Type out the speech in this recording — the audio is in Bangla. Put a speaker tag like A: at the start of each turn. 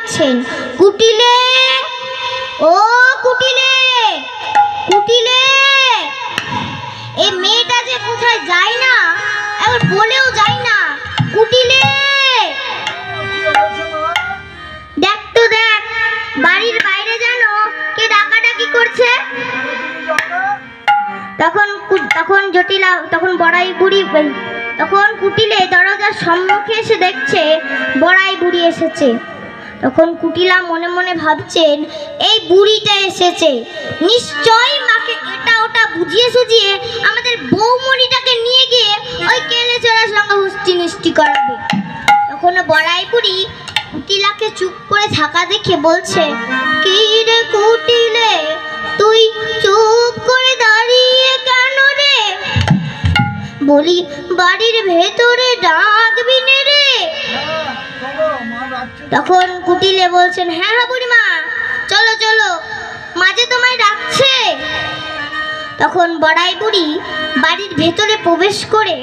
A: ডাকছেন, কুটিলে, ও কুটিলে, কুটিলে। এই মেয়েটা যে কোথায় যায় না, একবার বলেও যায় না, কুটিলে। দেখ তো দেখ, বাড়ির বাইরে জানো কে ডাকাডাকি করছে। তখন জটিলা, তখন বড়াই বুড়ি, তখন কুটিলে দরজার সম্মুখে এসে দেখছে বড়াই বুড়ি এসেছে। তখন কুটিলা মনে মনে ভাবছেন, এই বুড়িটা এসেছে, নিশ্চয়ই মাকে এটা ওটা বুঝিয়ে সুঝিয়ে আমাদের বৌমণিটাকে নিয়ে গিয়ে ওই কেলে চোরার সঙ্গে হুষ্টি মিষ্টি করাবে। তখন বড়াই বুড়ি কুটিলাকে চুপ করে থাকা দেখে বলছে, কি রে কুটিলে, তুই চুপ করে দাঁড়িয়ে কেন রে? বলি বাড়ির ভেতরে ডাকবি নে রে। তখন কুটিলে বলছেন, হ্যাঁ হ্যাঁ বুড়িমা, চলো চলো, মাঝে তোমায় ডাকছে। তখন বড়াই বুড়ি বাড়ির ভেতরে প্রবেশ করে